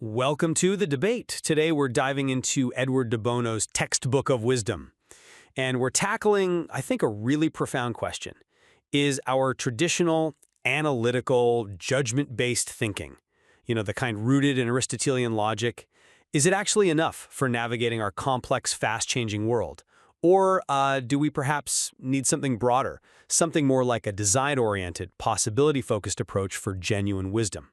Welcome to the debate. Today we're diving into Edward de Bono's textbook of wisdom. And we're tackling, I think, a really profound question. Is our traditional, analytical, judgment-based thinking, the kind rooted in Aristotelian logic, is it actually enough for navigating our complex, fast-changing world? Or do we perhaps need something broader, something more like a design-oriented, possibility-focused approach for genuine wisdom?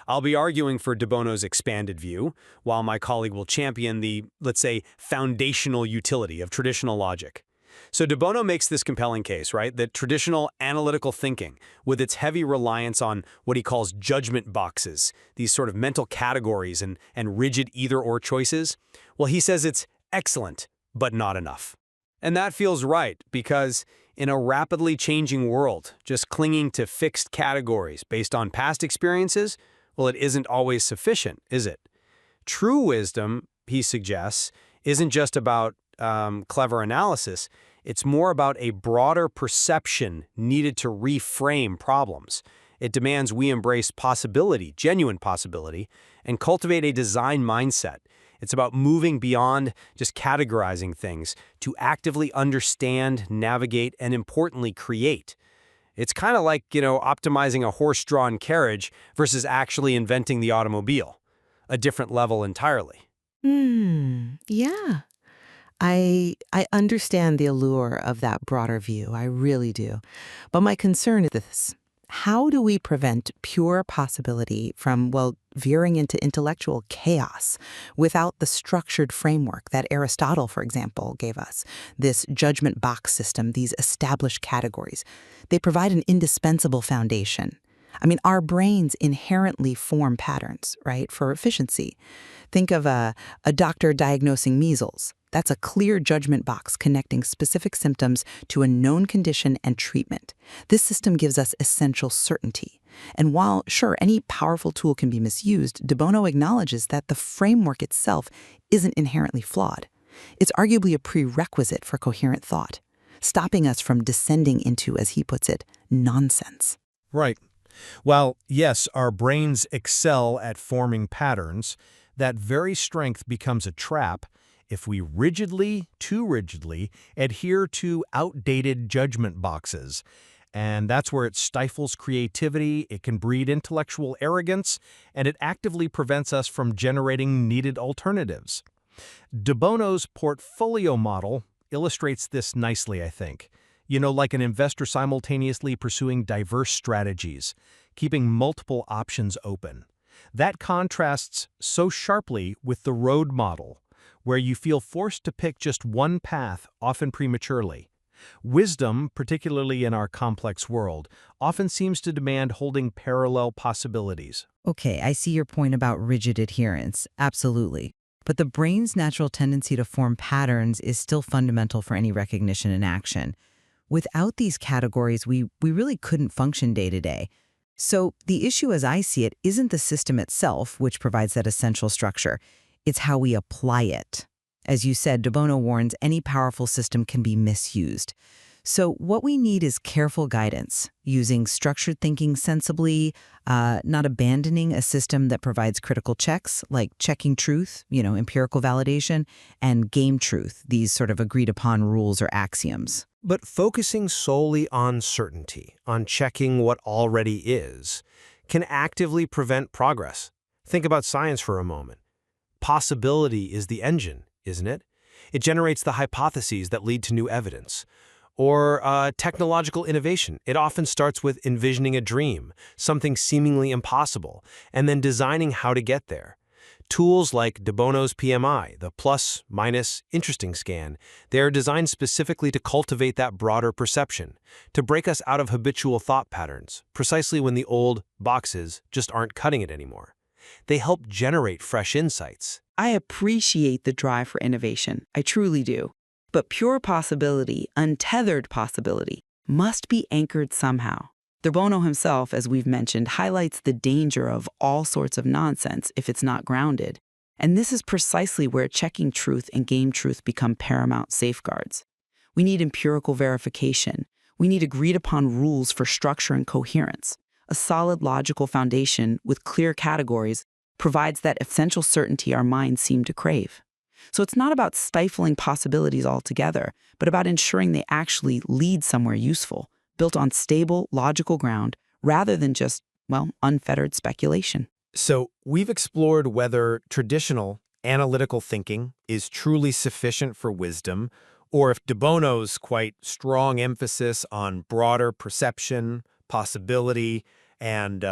I'll be arguing for de Bono's expanded view, while my colleague will champion the, let's say, foundational utility of traditional logic. So de Bono makes this compelling case, right, that traditional analytical thinking, with its heavy reliance on what he calls judgment boxes, these sort of mental categories and rigid either-or choices, well, he says it's excellent, but not enough. And that feels right, because in a rapidly changing world, just clinging to fixed categories based on past experiences, well, it isn't always sufficient, is it? True wisdom, he suggests, isn't just about clever analysis. It's more about a broader perception needed to reframe problems. It demands we embrace possibility, genuine possibility, and cultivate a design mindset. It's about moving beyond just categorizing things to actively understand, navigate, and importantly, create. It's kind of like, optimizing a horse-drawn carriage versus actually inventing the automobile. A different level entirely. Yeah. I understand the allure of that broader view. I really do. But my concern is this. How do we prevent pure possibility from, veering into intellectual chaos without the structured framework that Aristotle, for example, gave us? This judgment box system, these established categories, they provide an indispensable foundation. I mean, our brains inherently form patterns, right, for efficiency. Think of a doctor diagnosing measles. That's a clear judgment box connecting specific symptoms to a known condition and treatment. This system gives us essential certainty. And while, sure, any powerful tool can be misused, de Bono acknowledges that the framework itself isn't inherently flawed. It's arguably a prerequisite for coherent thought, stopping us from descending into, as he puts it, nonsense. Right. Well, yes, our brains excel at forming patterns. That very strength becomes a trap if we too rigidly, adhere to outdated judgment boxes. And that's where it stifles creativity, it can breed intellectual arrogance, and it actively prevents us from generating needed alternatives. De Bono's portfolio model illustrates this nicely, I think. Like an investor simultaneously pursuing diverse strategies, keeping multiple options open. That contrasts so sharply with the road model, where you feel forced to pick just one path, often prematurely. Wisdom, particularly in our complex world, often seems to demand holding parallel possibilities. Okay, I see your point about rigid adherence. Absolutely. But the brain's natural tendency to form patterns is still fundamental for any recognition and action. Without these categories, we really couldn't function day to day. So the issue as I see it isn't the system itself, which provides that essential structure. It's how we apply it. As you said, de Bono warns any powerful system can be misused. So what we need is careful guidance, using structured thinking sensibly, not abandoning a system that provides critical checks, like checking truth, empirical validation, and game truth, these sort of agreed-upon rules or axioms. But focusing solely on certainty, on checking what already is, can actively prevent progress. Think about science for a moment. Possibility is the engine, isn't it? It generates the hypotheses that lead to new evidence. Or technological innovation. It often starts with envisioning a dream, something seemingly impossible, and then designing how to get there. Tools like de Bono's PMI, the plus-minus interesting scan, they are designed specifically to cultivate that broader perception, to break us out of habitual thought patterns, precisely when the old boxes just aren't cutting it anymore. They help generate fresh insights. I appreciate the drive for innovation. I truly do. But pure possibility, untethered possibility, must be anchored somehow. De Bono himself, as we've mentioned, highlights the danger of all sorts of nonsense if it's not grounded. And this is precisely where checking truth and game truth become paramount safeguards. We need empirical verification. We need agreed-upon rules for structure and coherence. A solid logical foundation with clear categories provides that essential certainty our minds seem to crave. So it's not about stifling possibilities altogether, but about ensuring they actually lead somewhere useful, built on stable, logical ground, rather than just, well, unfettered speculation. So we've explored whether traditional analytical thinking is truly sufficient for wisdom, or if de Bono's quite strong emphasis on broader perception, possibility, and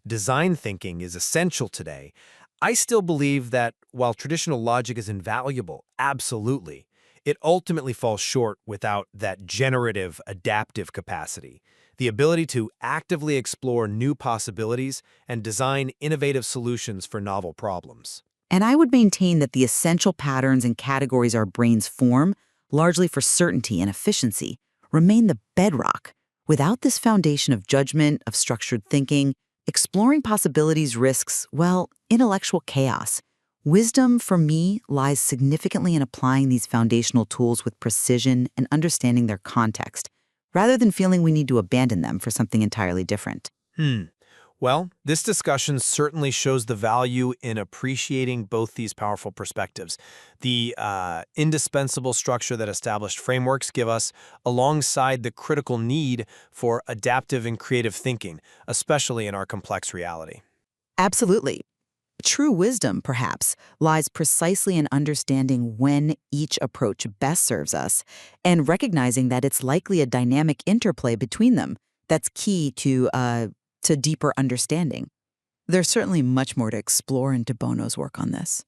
design thinking is essential today. I still believe that while traditional logic is invaluable, absolutely, it ultimately falls short without that generative, adaptive capacity, the ability to actively explore new possibilities and design innovative solutions for novel problems. And I would maintain that the essential patterns and categories our brains form, largely for certainty and efficiency, remain the bedrock. Without this foundation of judgment, of structured thinking, exploring possibilities risks, well, intellectual chaos. Wisdom, for me, lies significantly in applying these foundational tools with precision and understanding their context, rather than feeling we need to abandon them for something entirely different. Well, this discussion certainly shows the value in appreciating both these powerful perspectives. The indispensable structure that established frameworks give us, alongside the critical need for adaptive and creative thinking, especially in our complex reality. Absolutely. True wisdom, perhaps, lies precisely in understanding when each approach best serves us and recognizing that it's likely a dynamic interplay between them that's key to deeper understanding. There's certainly much more to explore in de Bono's work on this.